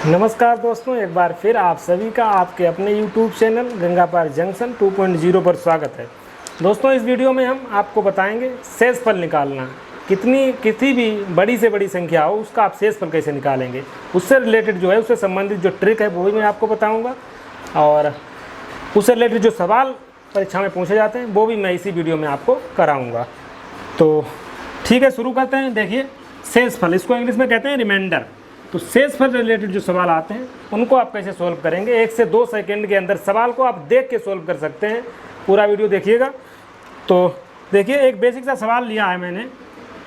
नमस्कार दोस्तों, एक बार फिर आप सभी का आपके अपने YouTube चैनल गंगा पार जंक्शन 2.0 पर स्वागत है। दोस्तों, इस वीडियो में हम आपको बताएंगे शेषफल निकालना। किसी भी बड़ी से बड़ी संख्या हो उसका आप शेषफल कैसे निकालेंगे, उससे रिलेटेड जो है, उससे संबंधित जो ट्रिक है वो भी मैं आपको बताऊँगा, और उससे रिलेटेड जो सवाल परीक्षा में पूछे जाते हैं वो भी मैं इसी वीडियो में आपको कराऊँगा। तो ठीक है, शुरू करते हैं। देखिए, शेषफल, इसको इंग्लिश में कहते हैं रिमाइंडर। तो शेषफल रिलेटेड जो सवाल आते हैं उनको आप कैसे सोल्व करेंगे, 1 से 2 सेकंड के अंदर सवाल को आप देख के सोल्व कर सकते हैं। पूरा वीडियो देखिएगा। तो देखिए, एक बेसिक सा सवाल लिया है मैंने,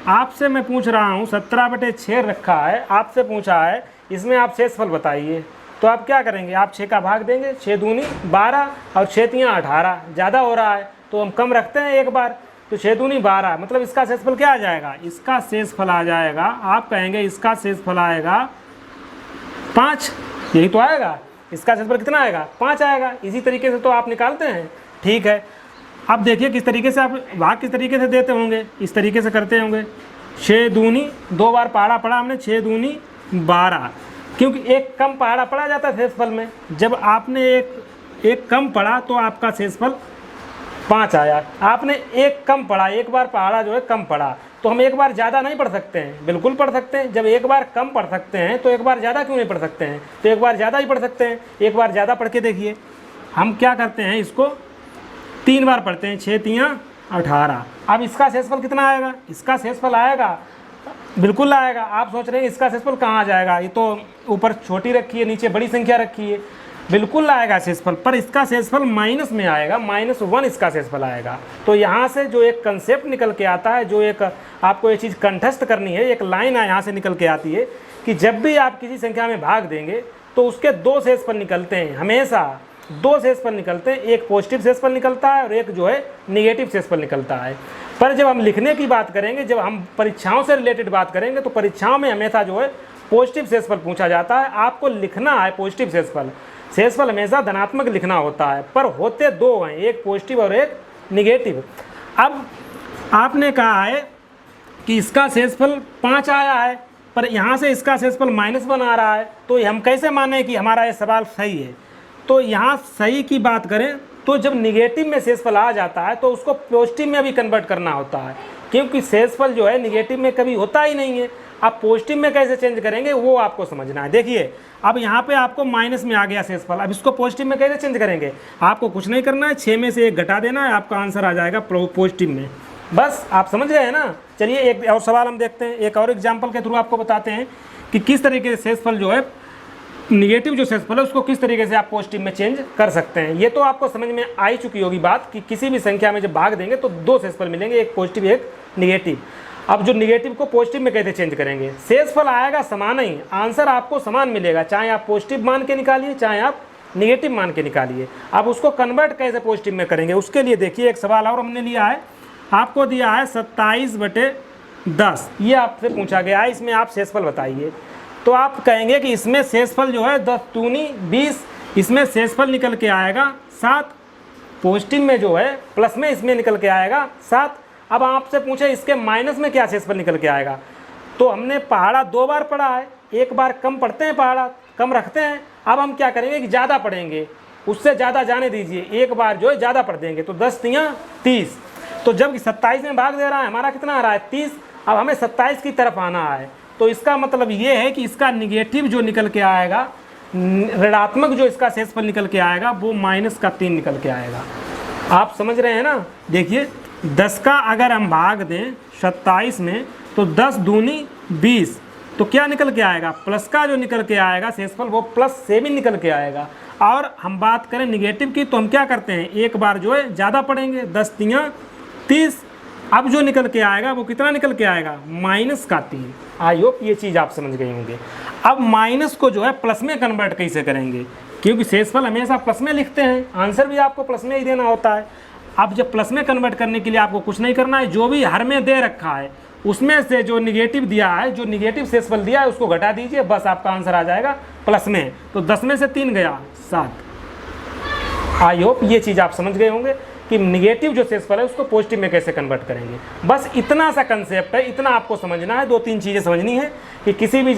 आपसे मैं पूछ रहा हूँ, 17/6 रखा है, आपसे पूछा है इसमें आप शेषफल बताइए। तो आप क्या करेंगे, आप 6 का भाग देंगे, 6 दूनी 12 और 6 तियाँ 18। ज़्यादा हो रहा है तो हम कम रखते हैं एक बार। तो 6 दूनी 12, मतलब इसका शेषफल क्या आ जाएगा, इसका शेषफल आ जाएगा, आप कहेंगे इसका शेषफल आएगा 5। यही तो आएगा, इसका शेषफल कितना आएगा, 5 आएगा। इसी तरीके से तो आप निकालते हैं। ठीक है, अब देखिए किस तरीके से आप भाग किस तरीके से देते होंगे, इस तरीके से करते होंगे। 6 दूनी 2 बार पहाड़ा पड़ा हमने, 6 दूनी 12, क्योंकि एक कम पहाड़ा पड़ा जाता है शेषफल में। जब आपने एक कम पड़ा तो आपका शेषफल 5 आया। आपने एक कम पढ़ा, एक बार पहाड़ा जो है कम पढ़ा, तो हम एक बार ज़्यादा नहीं पढ़ सकते हैं, बिल्कुल पढ़ सकते हैं। जब एक बार कम पढ़ सकते हैं तो एक बार ज़्यादा क्यों नहीं पढ़ सकते हैं, तो एक बार ज़्यादा ही पढ़ सकते हैं। एक बार ज़्यादा पढ़ के देखिए, हम क्या करते हैं, इसको 3 बार पढ़ते हैं, 6 तियाँ 18। अब इसका शेषफल कितना आएगा, इसका शेषफल आएगा, बिल्कुल आएगा। आप सोच रहे हैं इसका शेषफल कहाँ आ जाएगा, ये तो ऊपर छोटी रखी है, नीचे बड़ी संख्या रखी है, बिल्कुल आएगा शेषफल, पर इसका शेषफल माइनस में आएगा, -1 इसका शेषफल आएगा। तो यहाँ से जो एक कंसेप्ट निकल के आता है, जो एक आपको ये चीज़ कंठस्थ करनी है, एक लाइन है यहाँ से निकल के आती है कि जब भी आप किसी संख्या में भाग देंगे तो उसके 2 शेषफल निकलते हैं, हमेशा 2 शेषफल निकलते हैं। एक पॉजिटिव शेषफल निकलता है और एक जो है निगेटिव शेषफल निकलता है। पर जब हम लिखने की बात करेंगे, जब हम परीक्षाओं से रिलेटेड बात करेंगे, तो परीक्षाओं में हमेशा जो है पॉजिटिव शेषफल पूछा जाता है। आपको लिखना है पॉजिटिव शेषफल, शेषफल हमेशा धनात्मक लिखना होता है, पर होते 2 हैं, एक पॉजिटिव और एक निगेटिव। अब आपने कहा है कि इसका शेषफल 5 आया है, पर यहाँ से इसका शेषफल -1 आ रहा है, तो हम कैसे माने कि हमारा ये सवाल सही है। तो यहाँ सही की बात करें तो जब निगेटिव में शेषफल आ जाता है तो उसको पॉजिटिव में भी कन्वर्ट करना होता है, क्योंकि शेषफल जो है निगेटिव में कभी होता ही नहीं है। आप पॉजिटिव में कैसे चेंज करेंगे वो आपको समझना है। देखिए, अब यहाँ पे आपको माइनस में आ गया शेषफल, अब इसको पॉजिटिव में कैसे चेंज करेंगे, आपको कुछ नहीं करना है, 6 में से 1 घटा देना है, आपका आंसर आ जाएगा पॉजिटिव में। बस आप समझ गए हैं ना। चलिए एक और सवाल हम देखते हैं, एक और एग्जाम्पल के थ्रू आपको बताते हैं कि किस तरीके से शेषफल जो है, निगेटिव जो शेषफल है उसको किस तरीके से आप पॉजिटिव में चेंज कर सकते हैं। ये तो आपको समझ में आई चुकी होगी बात कि किसी भी संख्या में जब भाग देंगे तो 2 शेषफल मिलेंगे, एक पॉजिटिव एक निगेटिव। अब जो निगेटिव को पॉजिटिव में कैसे चेंज करेंगे, शेषफल आएगा समान ही, आंसर आपको समान मिलेगा, चाहे आप पॉजिटिव मान के निकालिए चाहे आप निगेटिव मान के निकालिए। अब उसको कन्वर्ट कैसे पॉजिटिव में करेंगे, उसके लिए देखिए एक सवाल और हमने लिया है, आपको दिया है 27/10, ये आपसे पूछा गया है, इसमें आप शेषफल बताइए। तो आप कहेंगे कि इसमें शेषफल जो है 10 दूनी 20, इसमें शेषफल निकल के आएगा 7, पॉजिटिव में जो है प्लस में इसमें निकल के आएगा 7। अब आपसे पूछे इसके माइनस में क्या शेषफल निकल के आएगा, तो हमने पहाड़ा 2 बार पढ़ा है, एक बार कम पढ़ते हैं, पहाड़ा कम रखते हैं। अब हम क्या करेंगे कि ज़्यादा पढ़ेंगे, उससे ज़्यादा जाने दीजिए, एक बार जो है ज़्यादा पढ़ देंगे, तो 10 तियाँ 30। तो जब 27 में भाग दे रहा है, हमारा कितना आ रहा है 30, अब हमें 27 की तरफ आना है। तो इसका मतलब ये है कि इसका निगेटिव जो निकल के आएगा, ऋणात्मक जो इसका शेषफल निकल के आएगा वो -3 निकल के आएगा। आप समझ रहे हैं ना। देखिए, 10 का अगर हम भाग दें 27 में तो 10 दूनी 20, तो क्या निकल के आएगा, प्लस का जो निकल के आएगा शेषफल वो प्लस से भी निकल के आएगा। और हम बात करें निगेटिव की, तो हम क्या करते हैं, एक बार जो है ज़्यादा पढ़ेंगे, 10 तियाँ 30। अब जो निकल के आएगा वो कितना निकल के आएगा, -3। आई होप ये चीज़ आप समझ गए होंगे। अब माइनस को जो है प्लस में कन्वर्ट कैसे करेंगे, क्योंकि शेषफल हमेशा प्लस में लिखते हैं, आंसर भी आपको प्लस में ही देना होता है। अब जब प्लस में कन्वर्ट करने के लिए आपको कुछ नहीं करना है, जो भी हर में दे रखा है उसमें से जो निगेटिव दिया है, जो निगेटिव शेषफल दिया है उसको घटा दीजिए, बस आपका आंसर आ जाएगा प्लस में। तो 10 में से 3 गया 7। आई होप ये चीज़ आप समझ गए होंगे। कि निगेटिव जो शेषफल है उसको पॉजिटिव में कैसे कन्वर्ट करेंगे। बस इतना सा कंसेप्ट है, इतना आपको समझना है। 2-3 चीज़ें समझनी है कि किसी भी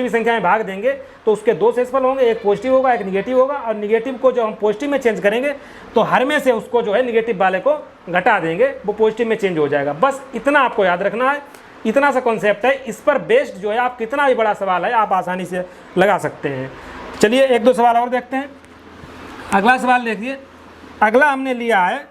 संख्या में भाग देंगे तो उसके 2 शेषफल होंगे, एक पॉजिटिव होगा एक निगेटिव होगा, और निगेटिव को जो हम पॉजिटिव में चेंज करेंगे तो हर में से उसको जो है निगेटिव वाले को घटा देंगे, वो पॉजिटिव में चेंज हो जाएगा। बस इतना आपको याद रखना है, इतना सा कॉन्सेप्ट है। इस पर बेस्ड जो है आप कितना भी बड़ा सवाल है आप आसानी से लगा सकते हैं। चलिए 1-2 सवाल और देखते हैं। अगला सवाल देखिए, अगला हमने लिया है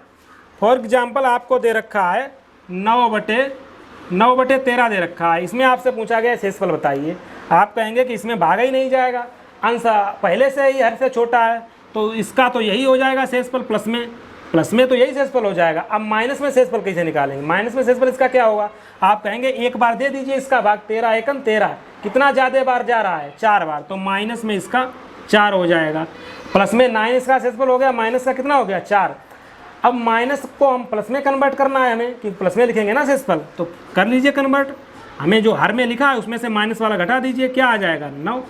फॉर एग्जाम्पल आपको दे रखा है 9/13 दे रखा है। इसमें आपसे पूछा गया शेषफल बताइए। आप कहेंगे कि इसमें भागा ही नहीं जाएगा, अंश पहले से ही हर से छोटा है, तो इसका तो यही हो जाएगा शेषफल, प्लस में तो यही शेषफल हो जाएगा। अब माइनस में शेषफल कैसे निकालेंगे? माइनस में शेषफल इसका क्या होगा? आप कहेंगे एक बार दे दीजिए इसका भाग, 13 एकम 13, कितना ज़्यादा बार जा रहा है? 4 बार, तो माइनस में इसका 4 हो जाएगा। प्लस में 9 इसका शेषफल हो गया, माइनस का कितना हो गया? 4। अब माइनस को हम प्लस में कन्वर्ट करना है हमें, कि प्लस में लिखेंगे ना शेषफल, तो कर लीजिए कन्वर्ट। हमें जो हर में लिखा है उसमें से माइनस वाला घटा दीजिए, क्या आ जाएगा? 9।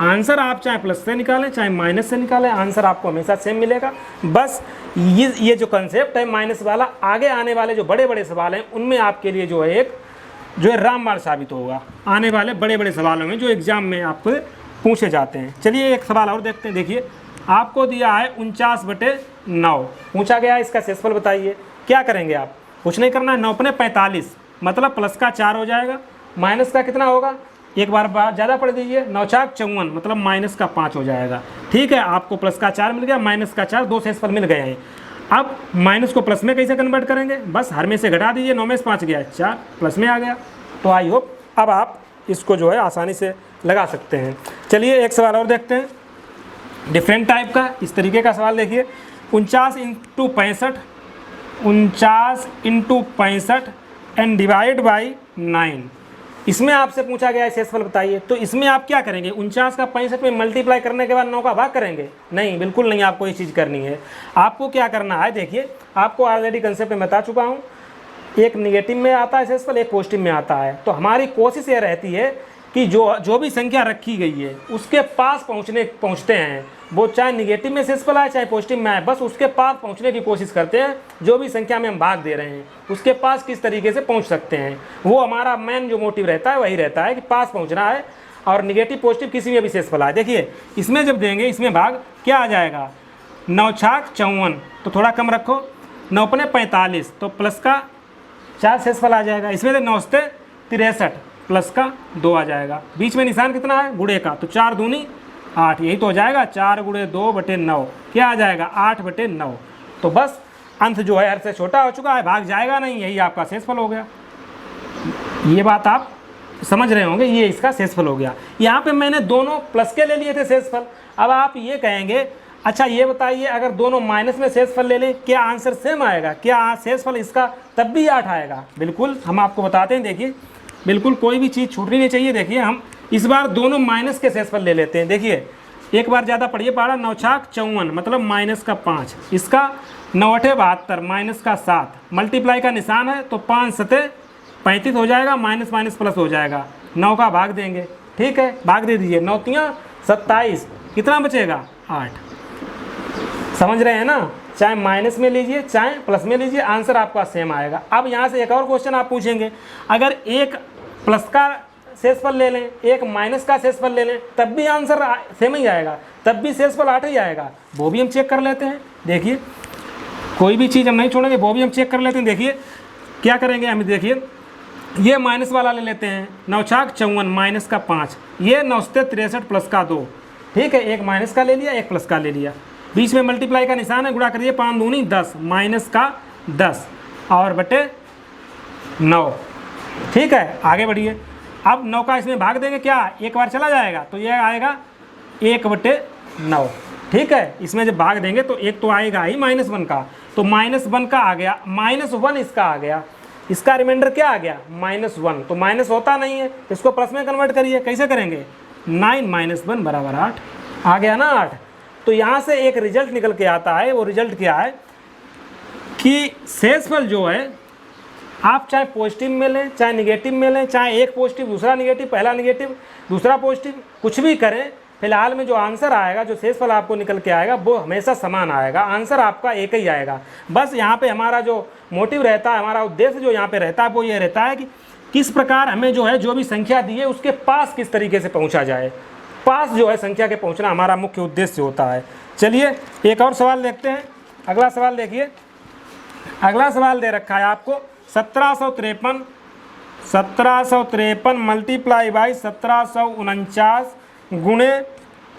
आंसर आप चाहे प्लस से निकालें चाहे माइनस से निकालें, आंसर आपको हमेशा सेम मिलेगा। बस ये जो कंसेप्ट है माइनस वाला, आगे आने वाले जो बड़े बड़े सवाल हैं उनमें आपके लिए जो है एक जो है रामबाण साबित होगा, आने वाले बड़े बड़े सवालों में जो एग्जाम में आपको पूछे जाते हैं। चलिए एक सवाल और देखते हैं। देखिए आपको दिया है 49/9, पूछा गया है इसका शेषफल बताइए। क्या करेंगे आप? कुछ नहीं करना है, 9×45 मतलब प्लस का 4 हो जाएगा, माइनस का कितना होगा? एक बार ज़्यादा पढ़ दीजिए, 9×4 = 54 मतलब माइनस का 5 हो जाएगा। ठीक है, आपको प्लस का 4 मिल गया, माइनस का 4, 2 शेषफल मिल गए हैं। अब माइनस को प्लस में कैसे कन्वर्ट करेंगे? बस हर में से घटा दीजिए, 9 में से 5 गया 4, प्लस में आ गया। तो आई होप अब आप इसको जो है आसानी से लगा सकते हैं। चलिए एक सवाल और देखते हैं डिफरेंट टाइप का। इस तरीके का सवाल देखिए, 49 × 65 एंड डिवाइड बाई 9। इसमें आपसे पूछा गया है शेषफल बताइए। तो इसमें आप क्या करेंगे? 49 का 65 में मल्टीप्लाई करने के बाद 9 का भाग करेंगे? नहीं, बिल्कुल नहीं, आपको ये चीज़ करनी है। आपको क्या करना है, देखिए आपको ऑलरेडी कंसेप्ट में बता चुका हूँ, एक निगेटिव में आता है शेषफल, एक पॉजिटिव में आता है। तो हमारी कोशिश ये रहती है कि जो भी संख्या रखी गई है उसके पास पहुँचते हैं, वो चाहे निगेटिव में शेषफल आए चाहे पॉजिटिव में आए, बस उसके पास पहुँचने की कोशिश करते हैं। जो भी संख्या में हम भाग दे रहे हैं उसके पास किस तरीके से पहुँच सकते हैं, वो हमारा मेन जो मोटिव रहता है वही रहता है कि पास पहुँचना है। और निगेटिव पॉजिटिव किसी में भी शेषफल आए, देखिए इसमें जब देंगे इसमें भाग क्या आ जाएगा? 9×4 = 54, तो थोड़ा कम रखो, 9×45 तो प्लस का 4 शेषफल आ जाएगा। इसमें 9×63 प्लस का 2 आ जाएगा। बीच में निशान कितना है? गुणे का, तो 4 दूनी 8, यही तो हो जाएगा। 4 × 2/9 क्या आ जाएगा? 8/9। तो बस अंश जो है हर से छोटा हो चुका है, भाग जाएगा नहीं, यही आपका शेषफल हो गया। ये बात आप समझ रहे होंगे, ये इसका शेषफल हो गया। यहाँ पे मैंने दोनों प्लस के ले लिए थे शेषफल। अब आप ये कहेंगे अच्छा ये बताइए अगर दोनों माइनस में शेषफल ले लें क्या आंसर सेम आएगा? क्या शेषफल इसका तब भी 8 आएगा? बिल्कुल, हम आपको बताते हैं। देखिए बिल्कुल कोई भी चीज़ छूटनी नहीं चाहिए। देखिए हम इस बार दोनों माइनस के शेषफल ले लेते हैं। देखिए एक बार ज़्यादा पढ़िए पढ़ा, 9×54 मतलब माइनस का 5, इसका 9×8 = 72 माइनस का 7, मल्टीप्लाई का निशान है तो 5×7 = 35 हो जाएगा, माइनस माइनस प्लस हो जाएगा। 9 का भाग देंगे, ठीक है, भाग दे दीजिए, 9×3 = 27, कितना बचेगा? 8। समझ रहे हैं ना? चाहे माइनस में लीजिए चाहे प्लस में लीजिए, आंसर आपका सेम आएगा। अब यहाँ से एक और क्वेश्चन आप पूछेंगे, अगर एक प्लस का शेषफल ले लें एक माइनस का शेषफल ले लें तब भी आंसर सेम ही आएगा, तब भी शेषफल 8 ही आएगा। वो भी हम चेक कर लेते हैं। देखिए कोई भी चीज़ हम नहीं छोड़ेंगे, वो भी हम चेक कर लेते हैं। देखिए क्या करेंगे हम, देखिए ये माइनस वाला ले लेते हैं, 9×54 माइनस का 5, ये 9×63 प्लस का 2, ठीक है, एक माइनस का ले लिया एक प्लस का ले लिया, बीच में मल्टीप्लाई का निशान है, गुणा करिए, 5 दूनी 10 माइनस का 10 और बटे 9, ठीक है। आगे बढ़िए, अब 9 का इसमें भाग देंगे, क्या एक बार चला जाएगा तो ये आएगा 1/9, ठीक है। इसमें जब भाग देंगे तो एक तो आएगा ही -1 का, तो -1 का आ गया, -1 इसका आ गया, इसका रिमाइंडर क्या आ गया -1, तो माइनस होता नहीं है, इसको प्लस में कन्वर्ट करिए, कैसे करेंगे, 9 - 1 = 8, आ गया ना 8। तो यहाँ से एक रिजल्ट निकल के आता है, वो रिजल्ट क्या है कि शेषफल जो है आप चाहे पॉजिटिव में लें चाहे निगेटिव में लें, चाहे एक पॉजिटिव दूसरा निगेटिव, पहला निगेटिव दूसरा पॉजिटिव, कुछ भी करें, फिलहाल में जो आंसर आएगा, जो शेषफल आपको निकल के आएगा वो हमेशा समान आएगा, आंसर आपका एक ही आएगा। बस यहाँ पे हमारा जो मोटिव रहता है, हमारा उद्देश्य जो यहाँ पे रहता है वो ये रहता है कि किस प्रकार हमें जो है जो भी संख्या दी है उसके पास किस तरीके से पहुँचा जाए, पास जो है संख्या के पहुँचना हमारा मुख्य उद्देश्य होता है। चलिए एक और सवाल देखते हैं। अगला सवाल देखिए, अगला सवाल दे रखा है आपको 1753 मल्टीप्लाई बाई 1749 गुणे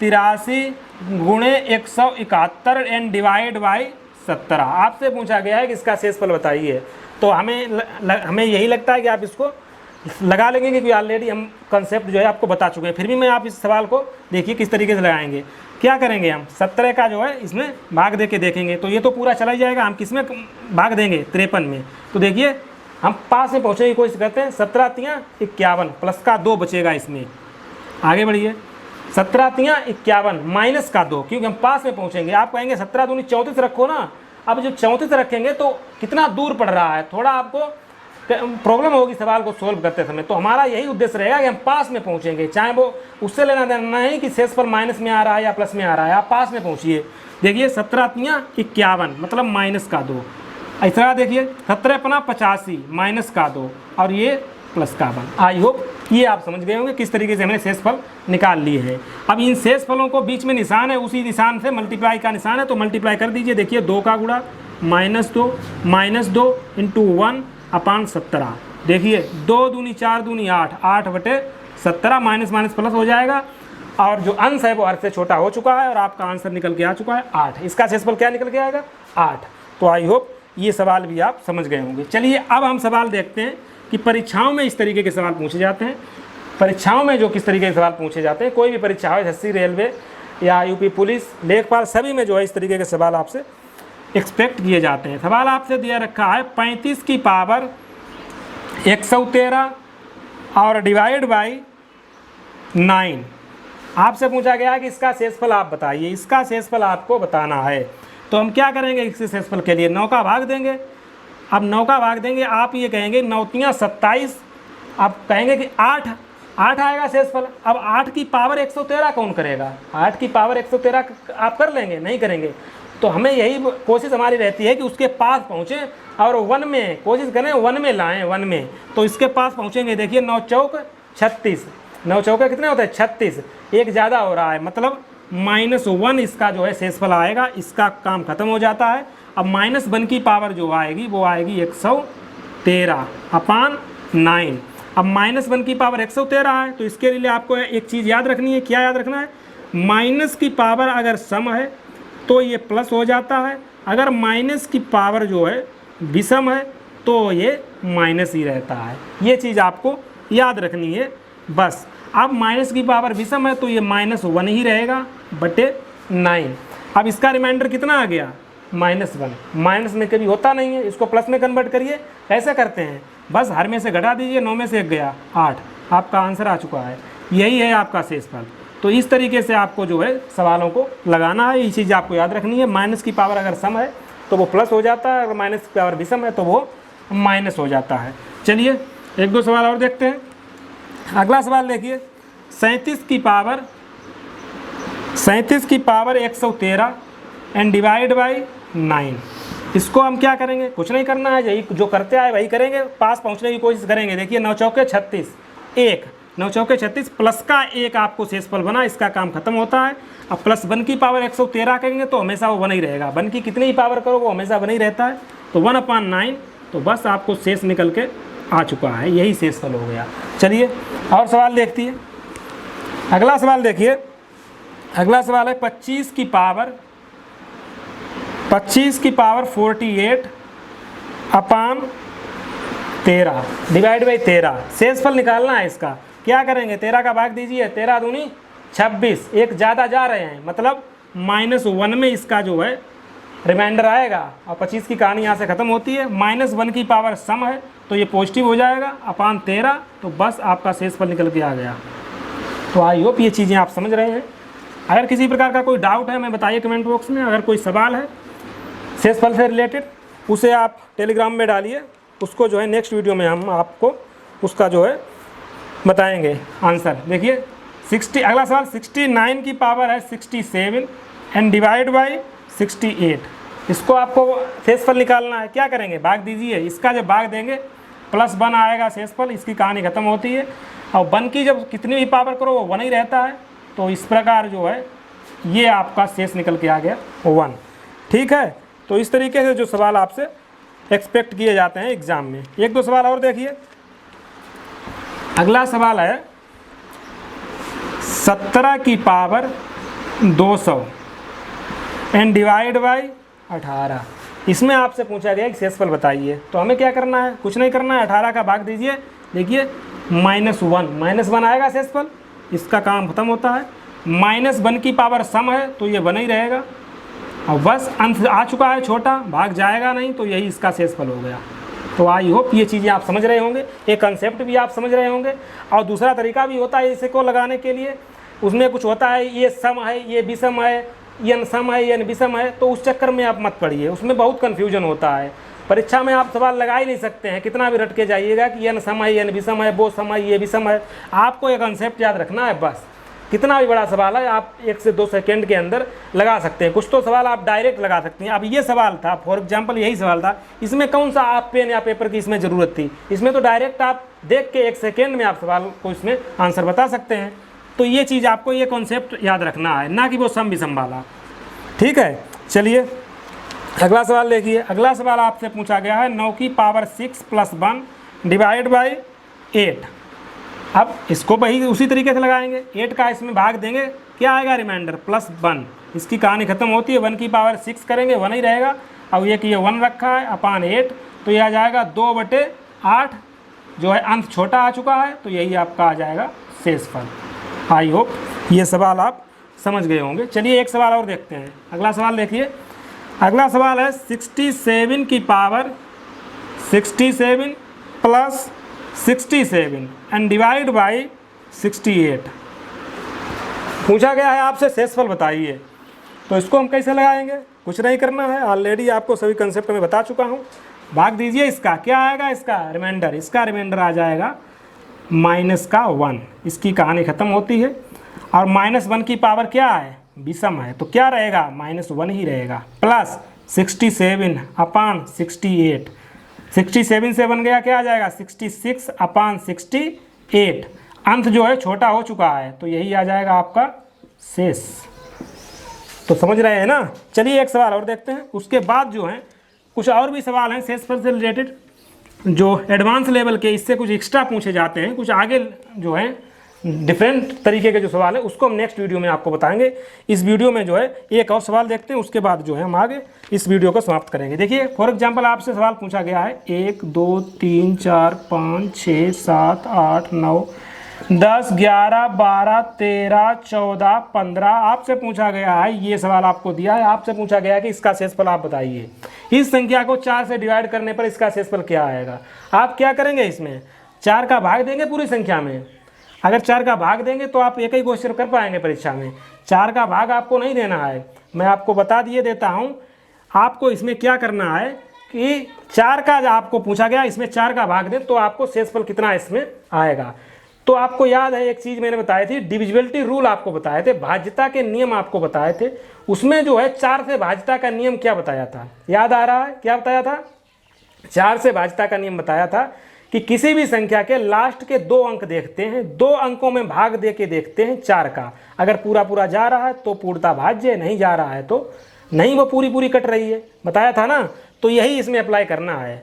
83 गुणे 171 एंड डिवाइड बाई 17। आपसे पूछा गया है कि इसका शेषफल बताइए। तो हमें यही लगता है कि आप इसको लगा लेंगे क्योंकि ऑलरेडी हम कंसेप्ट जो है आपको बता चुके हैं। फिर भी मैं आप इस सवाल को देखिए किस तरीके से लगाएंगे। क्या करेंगे, हम 17 का जो है इसमें भाग दे के देखेंगे। तो ये तो पूरा चला ही जाएगा, हम किस में भाग देंगे, 53 में। तो देखिए हम पास में पहुँचने की कोशिश करते हैं। 17 तियाँ 51 प्लस का 2 बचेगा इसमें, आगे बढ़िए। 17 तियाँ 51 माइनस का 2, क्योंकि हम पास में पहुँचेंगे। आप कहेंगे 17 दूनी 34 रखो ना। अब जो 34 रखेंगे तो कितना दूर पड़ रहा है, थोड़ा आपको प्रॉब्लम होगी सवाल को सोल्व करते समय। तो हमारा यही उद्देश्य रहेगा कि हम पास में पहुंचेंगे, चाहे वो उससे लेना देना नहीं कि शेषफल माइनस में आ रहा है या प्लस में आ रहा है, आप पास में पहुंचिए। देखिए 17 तियाँ 51 मतलब माइनस का 2। ऐसा देखिए 17 अपना 85 माइनस का 2 और ये प्लस का 1। आई होप ये आप समझ गए होंगे किस तरीके से हमने शेषफल निकाल लिए हैं। अब इन शेषफलों को बीच में निशान है, उसी निशान से मल्टीप्लाई का निशान है, तो मल्टीप्लाई कर दीजिए। देखिए 2 का गुणा -2 इंटू 1 अपान 17। देखिए 2 दूनी 4 दूनी 8 बटे 17 माइनस माइनस प्लस हो जाएगा। और जो अंश है वो अर्थ से छोटा हो चुका है और आपका आंसर निकल के आ चुका है 8। इसका शेषफल क्या निकल के आएगा, 8। तो आई होप ये सवाल भी आप समझ गए होंगे। चलिए अब हम सवाल देखते हैं कि परीक्षाओं में इस तरीके के सवाल पूछे जाते हैं। परीक्षाओं में जो किस तरीके के सवाल पूछे जाते हैं, कोई भी परीक्षा हो, एसएससी, रेलवे या यूपी पुलिस, लेखपाल, सभी में जो है इस तरीके के सवाल आपसे एक्सपेक्ट किए जाते हैं। सवाल आपसे दिया रखा है 35 की पावर 113 और डिवाइड बाई 9। आपसे पूछा गया है कि इसका शेषफल आप बताइए। इसका शेषफल आपको बताना है। तो हम क्या करेंगे, इसके शेषफल के लिए 9 का भाग देंगे। अब 9 का भाग देंगे, आप ये कहेंगे 9 तियाँ 27, आप कहेंगे कि 8 आएगा शेषफल। अब 8 की पावर 113 कौन करेगा, 8 की पावर 113 आप कर लेंगे, नहीं करेंगे। तो हमें यही कोशिश हमारी रहती है कि उसके पास पहुँचें और 1 में कोशिश करें, 1 में लाएं, 1 में। तो इसके पास पहुँचेंगे। देखिए 9 चौक 36, 9 चौके कितने होते हैं 36, एक ज़्यादा हो रहा है, मतलब -1 इसका जो है शेषफल आएगा। इसका काम खत्म हो जाता है। अब -1 की पावर जो आएगी वो आएगी 113 अपान 9। अब -1 की पावर 113 है, तो इसके लिए आपको एक चीज़ याद रखनी है। क्या याद रखना है, माइनस की पावर अगर सम है तो ये प्लस हो जाता है, अगर माइनस की पावर जो है विषम है तो ये माइनस ही रहता है। ये चीज़ आपको याद रखनी है बस। अब माइनस की पावर विषम है तो ये -1 ही रहेगा बटे 9। अब इसका रिमाइंडर कितना आ गया, -1। माइनस में कभी होता नहीं है, इसको प्लस में कन्वर्ट करिए। कैसे करते हैं, बस हर में से घटा दीजिए, 9 में से 1 गया 8, आपका आंसर आ चुका है। यही है आपका शेषफल। तो इस तरीके से आपको जो है सवालों को लगाना है। ये चीज़ आपको याद रखनी है। माइनस की पावर अगर सम है तो वो प्लस हो जाता है, अगर माइनस की पावर विषम है तो वो माइनस हो जाता है। चलिए 1-2 सवाल और देखते हैं। अगला सवाल देखिए 37 की पावर 113 एंड डिवाइड बाई 9। इसको हम क्या करेंगे, कुछ नहीं करना है, यही जो करते आए वही करेंगे, पास पहुंचने की कोशिश करेंगे। देखिए 9 चौके 36, 1 9 चौके 36 प्लस का 1 आपको शेषफल बना, इसका काम खत्म होता है। अब +1 की पावर 113 करेंगे तो हमेशा वो 1 ही रहेगा। 1 की कितनी ही पावर करो वो हमेशा 1 ही रहता है। तो 1/9, तो बस आपको शेष निकल के आ चुका है, यही शेषफल हो गया। चलिए और सवाल देखती है। अगला सवाल देखिए, अगला सवाल है 25 की पावर 48 अपान 13 डिवाइड बाई 13। शेषफल निकालना है इसका। क्या करेंगे, 13 का भाग दीजिए, 13 दूनी 26, एक ज़्यादा जा रहे हैं, मतलब -1 में इसका जो है रिमाइंडर आएगा। और 25 की कहानी यहाँ से ख़त्म होती है। -1 की पावर सम है तो ये पॉजिटिव हो जाएगा अपान 13, तो बस आपका शेषफल निकल के आ गया। तो आई होप ये चीज़ें आप समझ रहे हैं। अगर किसी प्रकार का कोई डाउट है हमें बताइए कमेंट बॉक्स में। अगर कोई सवाल है शेषफल से रिलेटेड उसे आप टेलीग्राम में डालिए, उसको जो है नेक्स्ट वीडियो में हम आपको उसका जो है बताएंगे आंसर। देखिए अगला सवाल 69 की पावर है 67 एंड डिवाइड बाई 68। इसको आपको शेषफल निकालना है। क्या करेंगे, भाग दीजिए। इसका जब भाग देंगे +1 आएगा शेषफल, इसकी कहानी खत्म होती है। और 1 की जब कितनी भी पावर करो वो 1 ही रहता है। तो इस प्रकार जो है ये आपका शेष निकल के आ गया 1। ठीक है, तो इस तरीके से जो सवाल आपसे एक्सपेक्ट किए जाते हैं एग्जाम में। एक दो सवाल और देखिए। अगला सवाल है 17 की पावर 200 एंड डिवाइड बाई 18। इसमें आपसे पूछा गया कि शेषफल बताइए। तो हमें क्या करना है, कुछ नहीं करना है, 18 का भाग दीजिए। देखिए -1 आएगा शेषफल, इसका काम खत्म होता है। -1 की पावर सम है तो ये 1 ही रहेगा। और बस अंश आ चुका है छोटा, भाग जाएगा नहीं, तो यही इसका शेषफल हो गया। तो आई होप ये चीज़ें आप समझ रहे होंगे, एक कंसेप्ट भी आप समझ रहे होंगे। और दूसरा तरीका भी होता है इसे को लगाने के लिए। उसमें कुछ होता है ये सम है, ये विषम है, ये सम है, ये विषम है, तो उस चक्कर में आप मत पढ़िए, उसमें बहुत कन्फ्यूजन होता है। परीक्षा में आप सवाल लगा ही नहीं सकते हैं, कितना भी रट के जाइएगा कि ये सम है, ये विषम है, वो सम है, ये विषम है। आपको एक कंसेप्ट याद रखना है बस। कितना भी बड़ा सवाल है आप 1 से 2 सेकंड के अंदर लगा सकते हैं। कुछ तो सवाल आप डायरेक्ट लगा सकते हैं। अब ये सवाल था, फॉर एग्जांपल यही सवाल था, इसमें कौन सा आप पेन या पेपर की इसमें ज़रूरत थी? इसमें तो डायरेक्ट आप देख के 1 सेकेंड में आप सवाल को इसमें आंसर बता सकते हैं। तो ये चीज़ आपको ये कॉन्सेप्ट याद रखना है, ना कि वो सम विषम वाला। ठीक है, चलिए अगला सवाल देखिए। अगला सवाल आपसे पूछा गया है 9 की पावर 6 + 1 डिवाइड बाई 8। अब इसको वही उसी तरीके से लगाएंगे। 8 का इसमें भाग देंगे, क्या आएगा रिमाइंडर +1। इसकी कहानी खत्म होती है। 1 की पावर 6 करेंगे 1 ही रहेगा। अब ये कि ये 1 रखा है अपान 8, तो ये आ जाएगा 2/8। जो है अंश छोटा आ चुका है, तो यही आपका आ जाएगा शेषफल। आई होप ये सवाल आप समझ गए होंगे। चलिए एक सवाल और देखते हैं। अगला सवाल देखिए। अगला सवाल है 67 की पावर 67 + 67 एंड डिवाइड बाई 68। पूछा गया है आपसे शेषफल बताइए। तो इसको हम कैसे लगाएंगे, कुछ नहीं करना है, ऑलरेडी आपको सभी कंसेप्ट में बता चुका हूँ। भाग दीजिए, इसका क्या आएगा, इसका रिमाइंडर आ जाएगा -1। इसकी कहानी खत्म होती है। और -1 की पावर क्या है, विषम है, तो क्या रहेगा, -1 ही रहेगा। प्लस 67 अपान 68। 67 से बन गया, क्या आ जाएगा 66 अपान 68। अंत जो है छोटा हो चुका है, तो यही आ जाएगा आपका शेष। तो समझ रहे हैं ना। चलिए एक सवाल और देखते हैं। उसके बाद जो है कुछ और भी सवाल हैं शेषफल से रिलेटेड, जो एडवांस लेवल के, इससे कुछ एक्स्ट्रा पूछे जाते हैं। कुछ आगे जो है डिफरेंट तरीके के जो सवाल है उसको हम नेक्स्ट वीडियो में आपको बताएंगे। इस वीडियो में जो है एक और सवाल देखते हैं, उसके बाद जो है हम आगे इस वीडियो को समाप्त करेंगे। देखिए फॉर एग्जांपल आपसे सवाल पूछा गया है 1 2 3 4 5 6 7 8 9 10 11 12 13 14 15 आपसे पूछा गया है। ये सवाल आपको दिया है, आपसे पूछा गया है कि इसका शेषफल आप बताइए। इस संख्या को 4 से डिवाइड करने पर इसका शेषफल क्या आएगा। आप क्या करेंगे, इसमें 4 का भाग देंगे पूरी संख्या में। अगर 4 का भाग देंगे तो आप एक ही क्वेश्चन कर पाएंगे परीक्षा में। 4 का भाग आपको नहीं देना है, मैं आपको बता दिए देता हूँ। आपको इसमें क्या करना है कि 4 का आपको पूछा गया, इसमें 4 का भाग दें तो आपको शेषफल कितना इसमें आएगा। तो आपको याद है एक चीज़ मैंने बताई थी, डिविजिबिलिटी रूल आपको बताए थे, भाज्यता के नियम आपको बताए थे। उसमें जो है 4 से भाज्यता का नियम क्या बताया था, याद आ रहा है, क्या बताया था। 4 से भाज्यता का नियम बताया था कि किसी भी संख्या के लास्ट के 2 अंक देखते हैं, 2 अंकों में भाग दे के देखते हैं 4 का। अगर पूरा पूरा जा रहा है तो पूर्णता भाज्य, नहीं जा रहा है तो नहीं, वो पूरी पूरी कट रही है, बताया था ना। तो यही इसमें अप्लाई करना है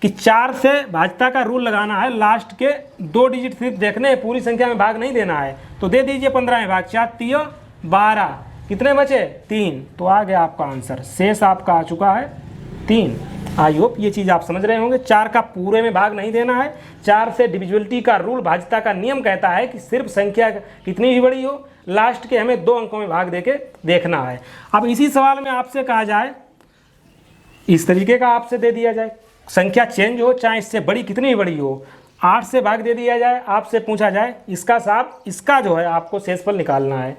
कि 4 से भाज्यता का रूल लगाना है, लास्ट के 2 डिजिट सिर्फ देखने हैं, पूरी संख्या में भाग नहीं देना है। तो दे दीजिए 15 में भाग, 4 3 12, कितने बचे 3, तो आ गया आपका आंसर। शेष आपका आ चुका है 3। आई होप ये चीज़ आप समझ रहे होंगे। 4 का पूरे में भाग नहीं देना है। 4 से डिविजिबिलिटी का रूल, भाज्यता का नियम कहता है कि सिर्फ संख्या कितनी भी बड़ी हो, लास्ट के हमें 2 अंकों में भाग देके देखना है। अब इसी सवाल में आपसे कहा जाए, इस तरीके का आपसे दे दिया जाए, संख्या चेंज हो चाहे इससे बड़ी कितनी भी बड़ी हो, 8 से भाग दे दिया जाए, आपसे पूछा जाए इसका जो है आपको शेषफल निकालना है।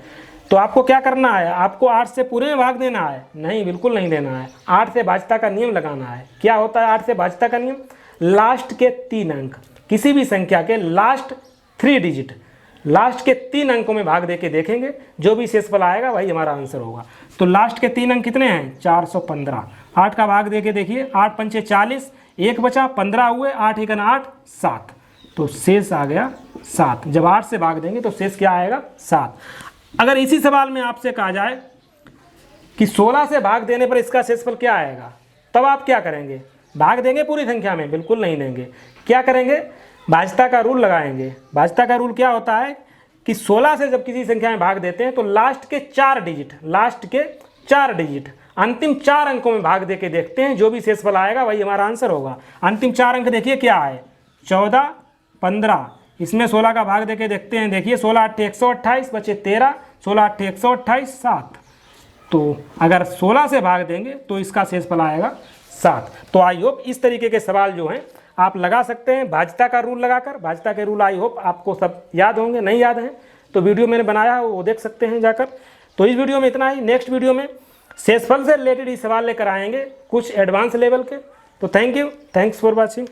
तो आपको क्या करना है, आपको 8 से पूरे में भाग देना है, नहीं बिल्कुल नहीं देना है। 8 से भाज्यता का नियम लगाना है। क्या होता है 8 से भाज्यता का नियम, लास्ट के 3 अंक, किसी भी संख्या के लास्ट 3 डिजिट, लास्ट के 3 अंकों में भाग दे के देखेंगे, जो भी शेषफल आएगा वही हमारा आंसर होगा। तो लास्ट के 3 अंक कितने हैं? 415। 8 का भाग दे के देखिए, 8 पंचे 40, 1 बचा, 15 हुए, 8 एकन 8, 7। तो शेष आ गया 7। जब 8 से भाग देंगे तो शेष क्या आएगा? 7। अगर इसी सवाल में आपसे कहा जाए कि 16 से भाग देने पर इसका शेषफल क्या आएगा, तब आप क्या करेंगे? भाग देंगे पूरी संख्या में? बिल्कुल नहीं देंगे। क्या करेंगे? भाज्यता का रूल लगाएंगे। भाज्यता का रूल क्या होता है कि 16 से जब किसी संख्या में भाग देते हैं तो लास्ट के 4 डिजिट अंतिम 4 अंकों में भाग दे के देखते हैं, जो भी शेषफल आएगा वही हमारा आंसर होगा। अंतिम 4 अंक देखिए क्या है? 14, 15। इसमें 16 का भाग दे के देखते हैं। देखिए 16 8 128 बचे 13, 16 8 128, 7। तो अगर 16 से भाग देंगे तो इसका शेषफल आएगा 7। तो आई होप इस तरीके के सवाल जो हैं आप लगा सकते हैं भाज्यता का रूल लगाकर। भाज्यता के रूल आई होप आपको सब याद होंगे, नहीं याद हैं तो वीडियो मैंने बनाया है वो देख सकते हैं जाकर। तो इस वीडियो में इतना ही। नेक्स्ट वीडियो में शेषफल से रिलेटेड ही सवाल लेकर आएंगे, कुछ एडवांस लेवल के। तो thank you, thanks for watching.